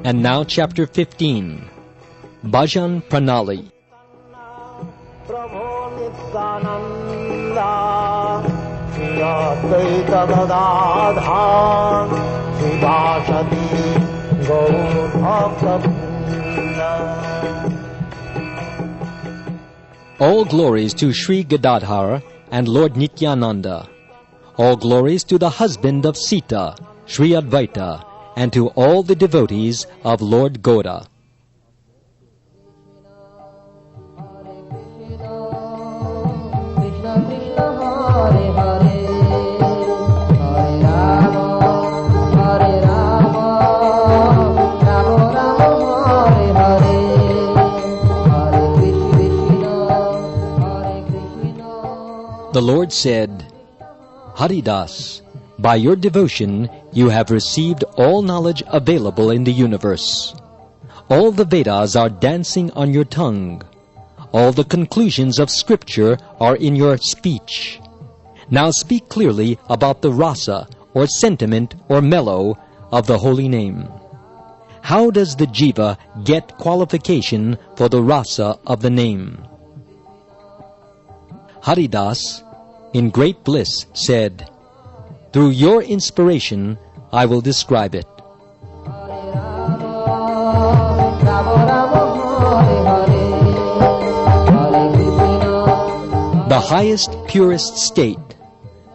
And now chapter 15, Bhajan Pranali. All glories to Sri Gadadhar and Lord Nityananda. All glories to the husband of Sita, Sri Advaita, and to all the devotees of Lord Goda. The Lord said, Haridas, by your devotion you have received all knowledge available in the universe. All the Vedas are dancing on your tongue. All the conclusions of Scripture are in your speech. Now speak clearly about the rasa, or sentiment, or mellow of the holy name. How does the jiva get qualification for the rasa of the name? Haridas, in great bliss, said, through your inspiration, I will describe it. The highest, purest state,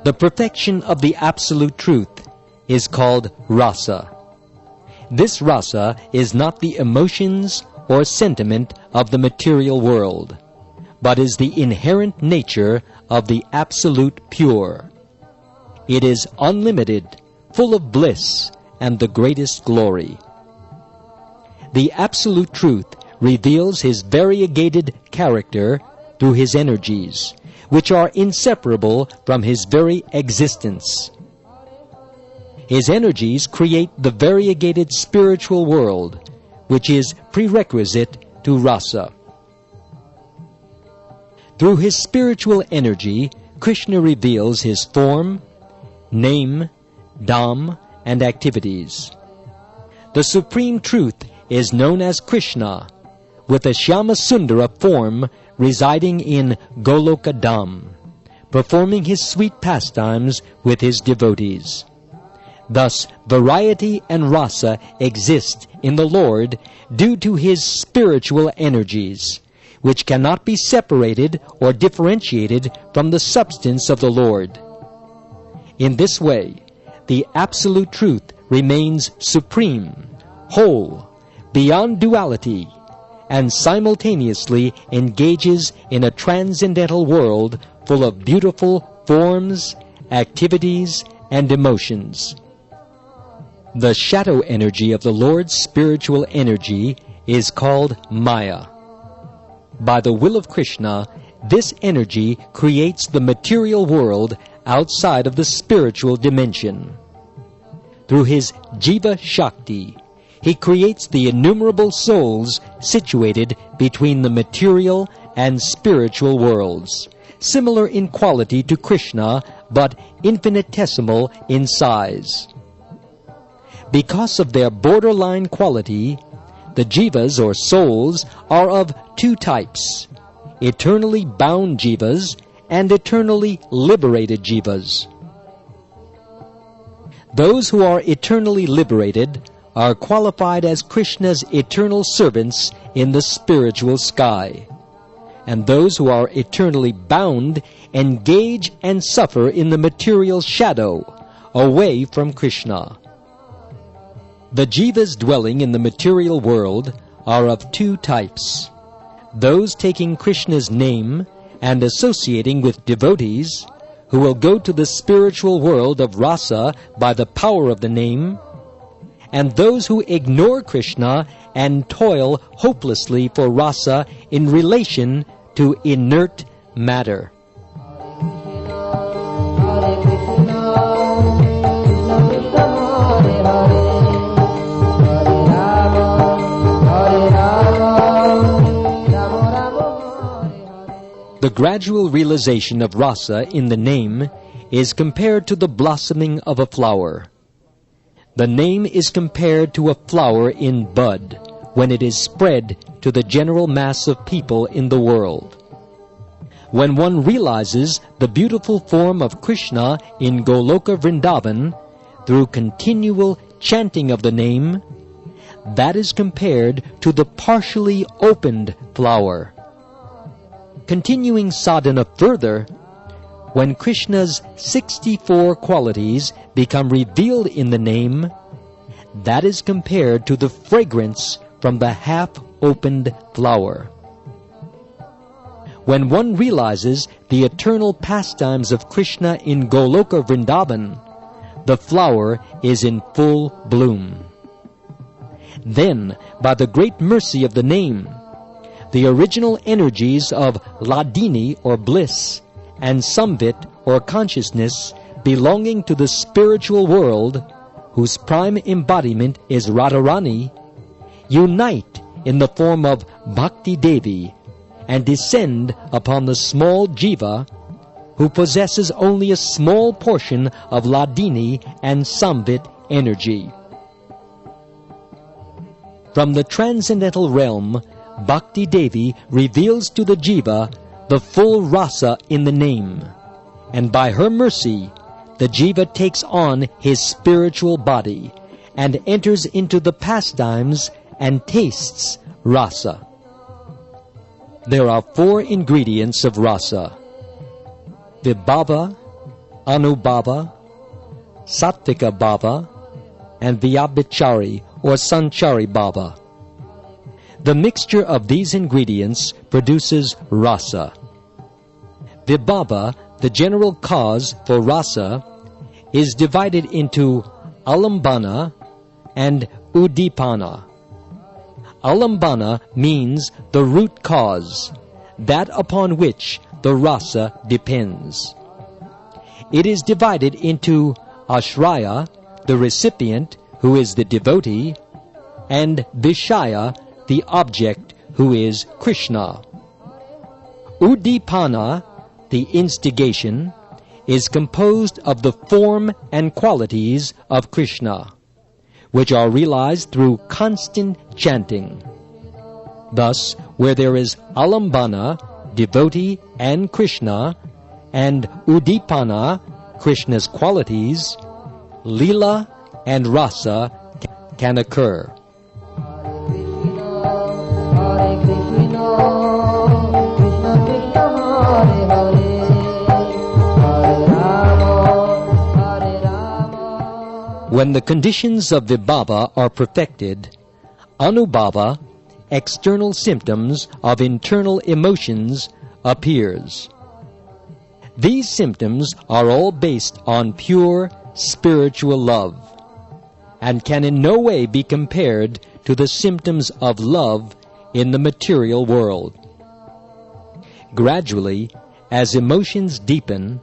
the perfection of the absolute truth, is called rasa. This rasa is not the emotions or sentiment of the material world, but is the inherent nature of the absolute pure. It is unlimited, full of bliss, and the greatest glory. The absolute truth reveals his variegated character through his energies, which are inseparable from his very existence. His energies create the variegated spiritual world, which is prerequisite to rasa. Through his spiritual energy, Krishna reveals his form, name, dham, and activities. The supreme truth is known as Krishna, with a Shyamasundara form residing in Goloka Dham, performing his sweet pastimes with his devotees. Thus, variety and rasa exist in the Lord due to his spiritual energies, which cannot be separated or differentiated from the substance of the Lord. In this way, the absolute truth remains supreme, whole, beyond duality, and simultaneously engages in a transcendental world full of beautiful forms, activities, and emotions. The shadow energy of the Lord's spiritual energy is called Maya. By the will of Krishna, this energy creates the material world outside of the spiritual dimension. Through his Jiva Shakti, he creates the innumerable souls situated between the material and spiritual worlds, similar in quality to Krishna, but infinitesimal in size. Because of their borderline quality, the jivas or souls are of two types: eternally bound jivas and eternally liberated jivas. Those who are eternally liberated are qualified as Krishna's eternal servants in the spiritual sky, and those who are eternally bound engage and suffer in the material shadow, away from Krishna. The jivas dwelling in the material world are of two types: those taking Krishna's name and associating with devotees, who will go to the spiritual world of rasa by the power of the name, and those who ignore Krishna and toil hopelessly for rasa in relation to inert matter. Hare Krishna, Krishna Krishna, Hare Hare. gradual realization of rasa in the name is compared to the blossoming of a flower. The name is compared to a flower in bud when it is spread to the general mass of people in the world. When one realizes the beautiful form of Krishna in Goloka Vrindavan through continual chanting of the name, that is compared to the partially opened flower. Continuing sadhana further, when Krishna's 64 qualities become revealed in the name, that is compared to the fragrance from the half-opened flower. When one realizes the eternal pastimes of Krishna in Goloka Vrindavan, the flower is in full bloom. Then, by the great mercy of the name, the original energies of Ladini or bliss and Samvit or consciousness belonging to the spiritual world, whose prime embodiment is Radharani, unite in the form of Bhakti Devi and descend upon the small jiva who possesses only a small portion of Ladini and Samvit energy. From the transcendental realm, Bhakti Devi reveals to the jiva the full rasa in the name, and by her mercy, the jiva takes on his spiritual body and enters into the pastimes and tastes rasa. There are 4 ingredients of rasa: Vibhava, Anubhava, Sattvika Bhava, and Vyabhichari or Sanchari Bhava. The mixture of these ingredients produces rasa. Vibhava, the general cause for rasa, is divided into alambana and udipana. Alambana means the root cause, that upon which the rasa depends. It is divided into ashraya, the recipient, who is the devotee, and vishaya, the object, who is Krishna. Udipana, the instigation, is composed of the form and qualities of Krishna, which are realized through constant chanting. Thus, where there is alambana, devotee and Krishna, and udipana, Krishna's qualities, lila and rasa can occur. When the conditions of Vibhava are perfected, Anubhava, external symptoms of internal emotions, appears. These symptoms are all based on pure spiritual love, and can in no way be compared to the symptoms of love in the material world. Gradually, as emotions deepen,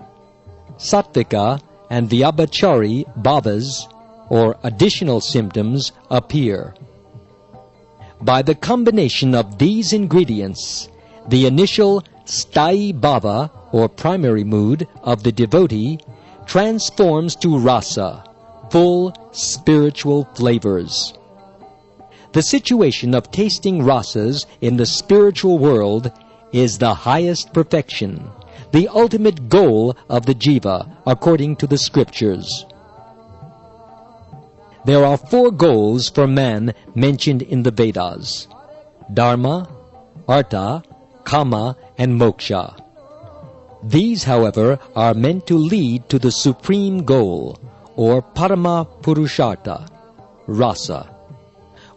Sattvika and Vyabhichari bhavas, or additional symptoms, appear. By the combination of these ingredients, the initial sthayi bhava, or primary mood, of the devotee transforms to rasa, full spiritual flavors. The situation of tasting rasas in the spiritual world is the highest perfection, the ultimate goal of the jiva, according to the scriptures. There are 4 goals for man mentioned in the Vedas: dharma, artha, kama, and moksha. These, however, are meant to lead to the supreme goal, or parama purushartha, rasa.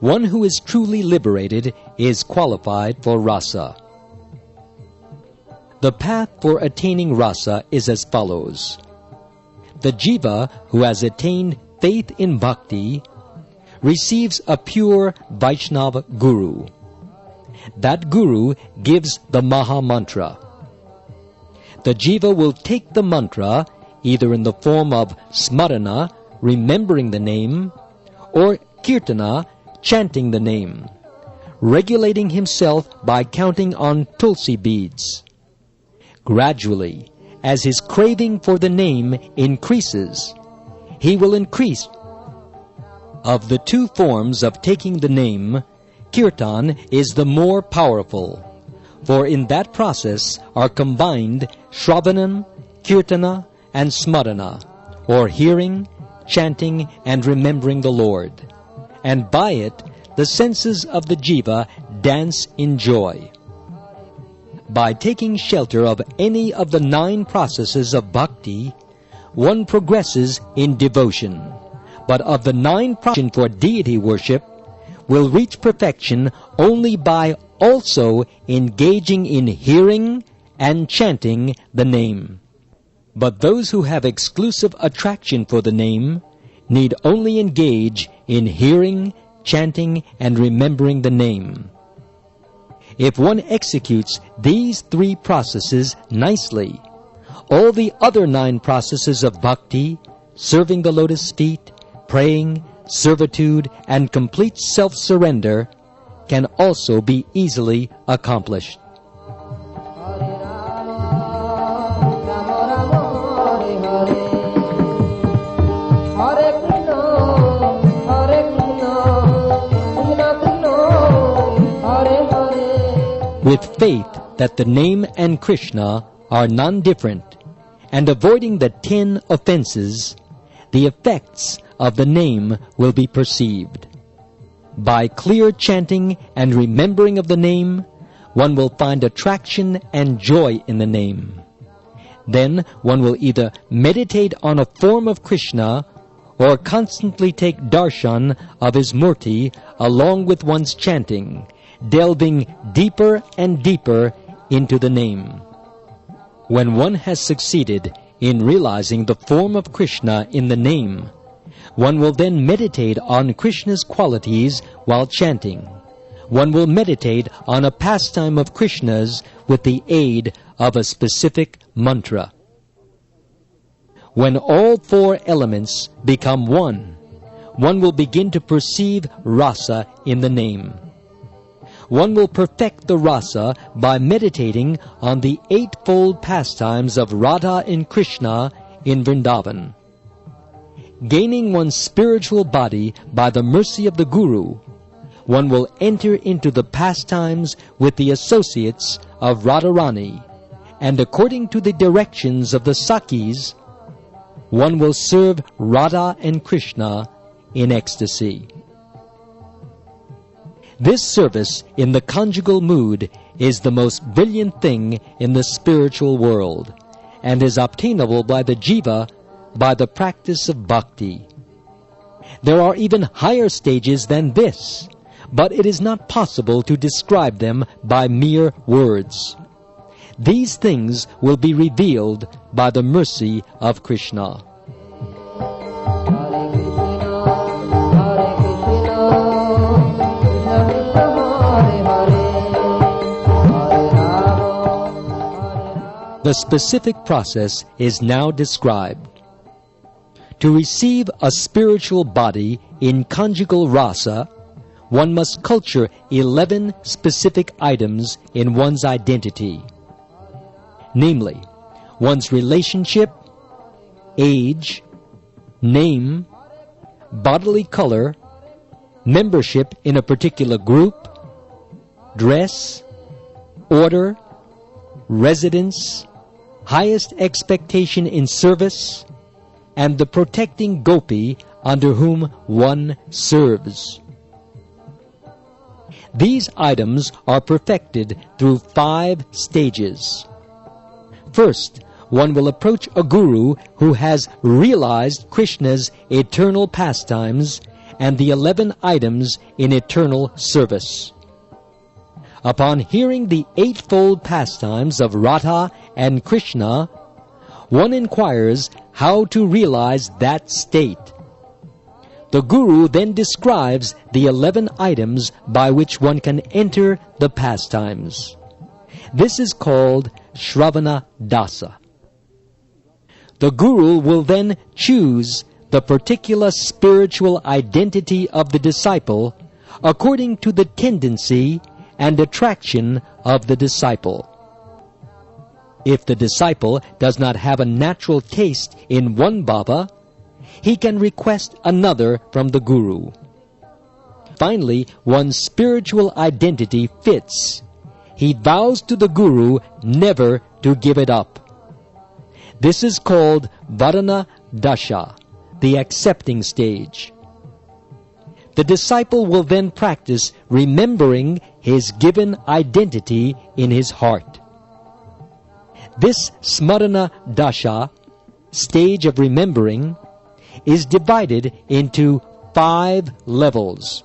One who is truly liberated is qualified for rasa. The path for attaining rasa is as follows. The jiva who has attained faith in bhakti receives a pure Vaisnava guru. That guru gives the Maha Mantra. The jiva will take the mantra either in the form of smarana, remembering the name, or kirtana, chanting the name, regulating himself by counting on Tulasi beads. Gradually, as his craving for the name increases, he will increase. Of the two forms of taking the name, Kirtan is the more powerful, for in that process are combined Shravanam, Kirtana, and Smarana, or hearing, chanting, and remembering the Lord. And by it, the senses of the jiva dance in joy. By taking shelter of any of the 9 processes of bhakti, one progresses in devotion. But of the 9 processes for deity worship, will reach perfection only by also engaging in hearing and chanting the name. But those who have exclusive attraction for the name need only engage in hearing, chanting, and remembering the name. If one executes these 3 processes nicely, all the other 9 processes of bhakti, serving the lotus feet, praying, servitude, and complete self-surrender, can also be easily accomplished. With faith that the name and Krishna are non-different, and avoiding the 10 offenses, the effects of the name will be perceived. By clear chanting and remembering of the name, one will find attraction and joy in the name. Then one will either meditate on a form of Krishna or constantly take darshan of his murti along with one's chanting, delving deeper and deeper into the name. When one has succeeded in realizing the form of Krishna in the name, one will then meditate on Krishna's qualities while chanting. One will meditate on a pastime of Krishna's with the aid of a specific mantra. When all 4 elements become one will begin to perceive rasa in the name. One will perfect the rasa by meditating on the 8-fold pastimes of Radha and Krishna in Vrindavan. Gaining one's spiritual body by the mercy of the Guru, one will enter into the pastimes with the associates of Radharani, and according to the directions of the Sakhis, one will serve Radha and Krishna in ecstasy. This service in the conjugal mood is the most brilliant thing in the spiritual world, and is obtainable by the jiva by the practice of bhakti. There are even higher stages than this, but it is not possible to describe them by mere words. These things will be revealed by the mercy of Krishna. The specific process is now described. To receive a spiritual body in conjugal rasa, one must culture 11 specific items in one's identity, namely, one's relationship, age, name, bodily color, membership in a particular group, dress, order, residence, highest expectation in service, and the protecting gopi under whom one serves. These items are perfected through 5 stages. First, one will approach a guru who has realized Krishna's eternal pastimes and the 11 items in eternal service. Upon hearing the 8-fold pastimes of Radha and Krishna, one inquires how to realize that state. The Guru then describes the 11 items by which one can enter the pastimes. This is called Shravana Dāsa. The Guru will then choose the particular spiritual identity of the disciple according to the tendency and attraction of the disciple. If the disciple does not have a natural taste in one Baba, he can request another from the Guru. Finally, one's spiritual identity fits. He vows to the Guru never to give it up. This is called Varana Dasha, the accepting stage. The disciple will then practice remembering his given identity in his heart. This Smarana Dasha, stage of remembering, is divided into 5 levels.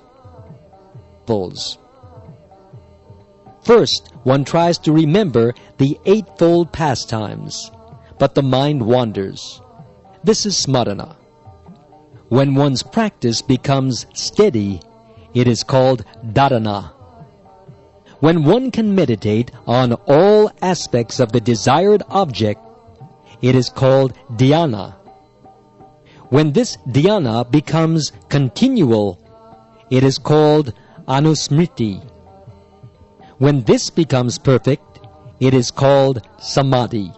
First, one tries to remember the 8-fold pastimes, but the mind wanders. This is Smarana. When one's practice becomes steady, it is called Dharana. When one can meditate on all aspects of the desired object, it is called Dhyana. When this Dhyana becomes continual, it is called Anusmriti. When this becomes perfect, it is called Samadhi.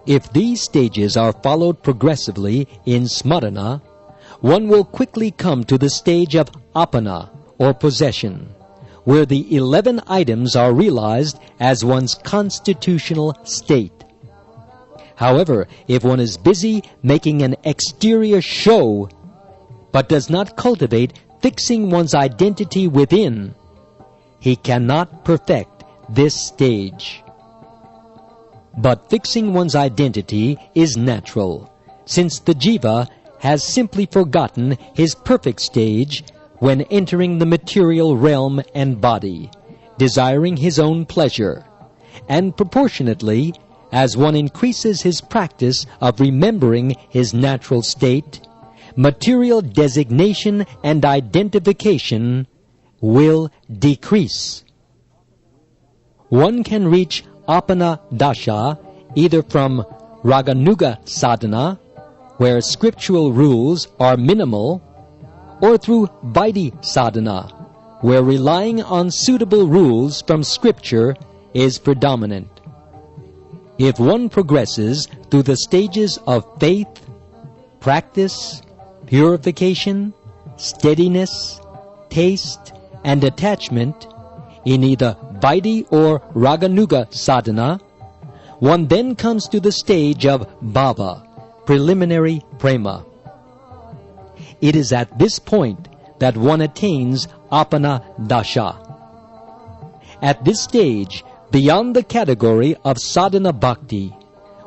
If these stages are followed progressively in Smarana, one will quickly come to the stage of Apana, or possession, where the 11 items are realized as one's constitutional state. However, if one is busy making an exterior show, but does not cultivate fixing one's identity within, he cannot perfect this stage. But fixing one's identity is natural, since the jiva has simply forgotten his perfect stage when entering the material realm and body, desiring his own pleasure. And proportionately, as one increases his practice of remembering his natural state, material designation and identification will decrease. One can reach Apana Dasha either from Raganuga sadhana, where scriptural rules are minimal, or through Vaidhi sadhana, where relying on suitable rules from scripture is predominant. If one progresses through the stages of faith, practice, purification, steadiness, taste, and attachment in either Vaidhi or Raganuga sadhana, one then comes to the stage of Bhava, preliminary prema. It is at this point that one attains Apana Dasha. At this stage, beyond the category of sadhana bhakti,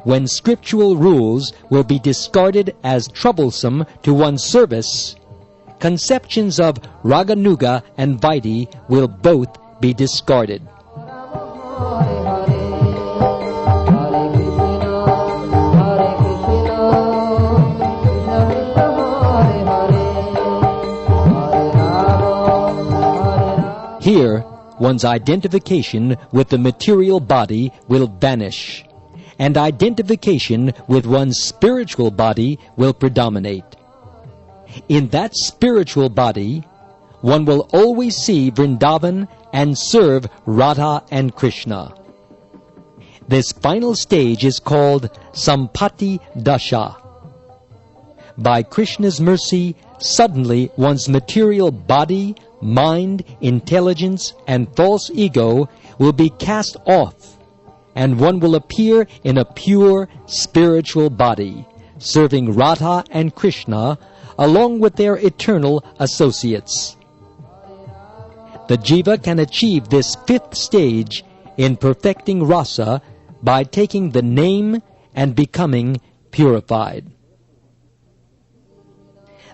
when scriptural rules will be discarded as troublesome to one's service, conceptions of Raganuga and Vaidhi will both be discarded. Here, one's identification with the material body will vanish, and identification with one's spiritual body will predominate. In that spiritual body, one will always see Vrindavan and serve Radha and Krishna. This final stage is called Sampati Dasha. By Krishna's mercy, suddenly one's material body, mind, intelligence, and false ego will be cast off, and one will appear in a pure spiritual body, serving Radha and Krishna along with their eternal associates. The jiva can achieve this 5th stage in perfecting rasa by taking the name and becoming purified.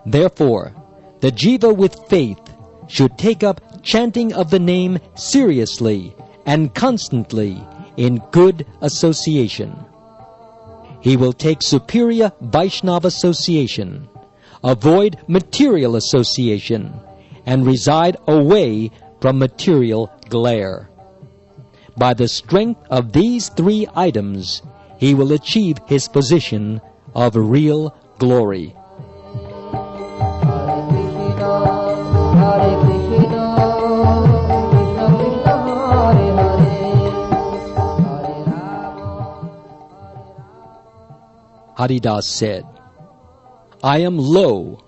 Therefore, the jiva with faith should take up chanting of the name seriously and constantly in good association. He will take superior Vaishnava association, avoid material association, and reside away from material glare. by the strength of these three items, he will achieve his position of real glory. Haridas said, I am low,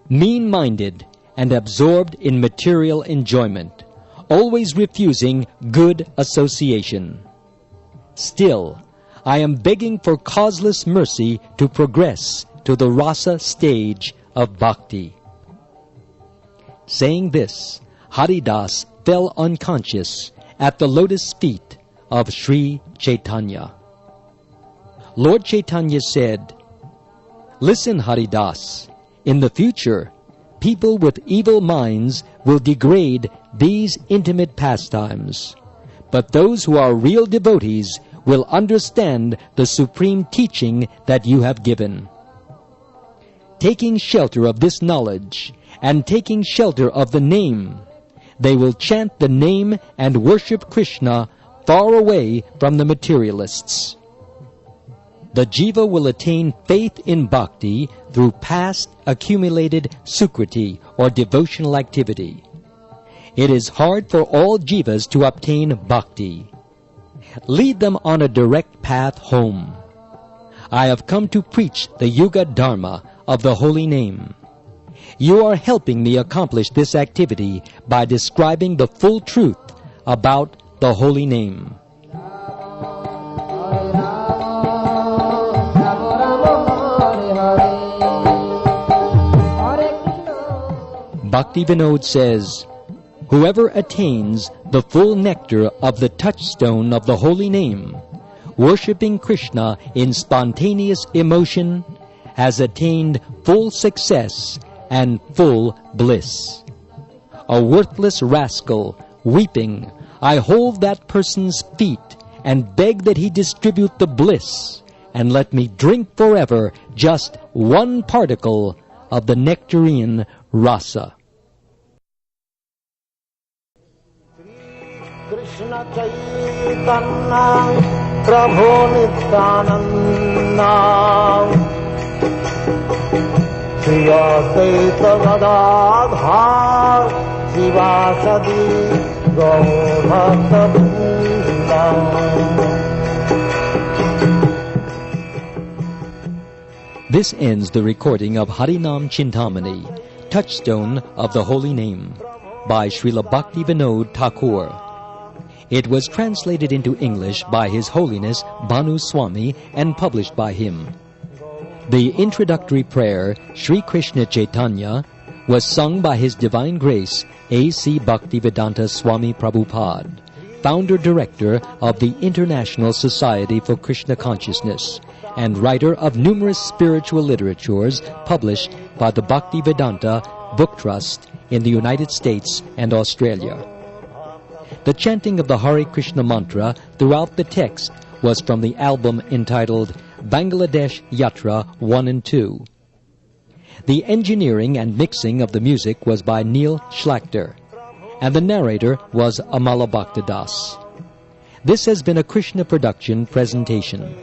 mean-minded, and absorbed in material enjoyment, always refusing good association. Still, I am begging for causeless mercy to progress to the rasa stage of bhakti. Saying this, Haridas fell unconscious at the lotus feet of Sri Chaitanya. Lord Chaitanya said, Listen, Haridas, in the future, people with evil minds will degrade these intimate pastimes, but those who are real devotees will understand the supreme teaching that you have given. Taking shelter of this knowledge and taking shelter of the name, they will chant the name and worship Krishna far away from the materialists. The jiva will attain faith in bhakti through past accumulated sukriti or devotional activity. It is hard for all jivas to obtain bhakti. Lead them on a direct path home. I have come to preach the Yuga Dharma of the holy name. You are helping me accomplish this activity by describing the full truth about the holy name. Bhaktivinoda says, Whoever attains the full nectar of the touchstone of the holy name, worshipping Krishna in spontaneous emotion, has attained full success and full bliss. A worthless rascal, weeping, I hold that person's feet and beg that he distribute the bliss, and let me drink forever just one particle of the nectarine rasa. Krishna Caitanya Prabhu Nityananda Shri Advaita Gadadhar Sivasadi Gaur Bhakta Vrinda. This ends the recording of Hari-nama-cintamani, Touchstone of the Holy Name, by Srila Bhaktivinoda Thakur. It was translated into English by His Holiness Bhanu Swami and published by him. The introductory prayer, Sri Krishna Chaitanya, was sung by His Divine Grace A.C. Bhaktivedanta Swami Prabhupada, founder-director of the International Society for Krishna Consciousness, and writer of numerous spiritual literatures published by the Bhaktivedanta Book Trust in the United States and Australia. The chanting of the Hare Krishna mantra throughout the text was from the album entitled Bangladesh Yatra 1 and 2. The engineering and mixing of the music was by Neil Schlachter, and the narrator was Amal Bhakta Das. This has been a Krishna production presentation.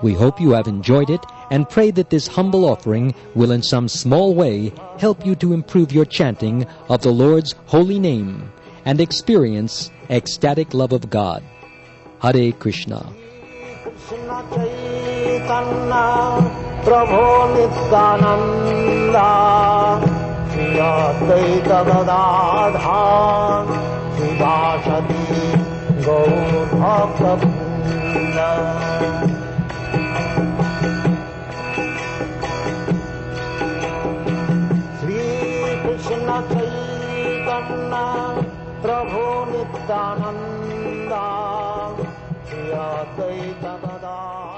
We hope you have enjoyed it and pray that this humble offering will in some small way help you to improve your chanting of the Lord's holy name and experience ecstatic love of God. Hare Krishna. Krishna Caitanya Prabhu Nityananda Shri Advaita Gadadhar Sivasadi Gaur Bhakta Vrinda. Krishna Caitanya Prabhu Nityananda Shri Advaita Gadadhar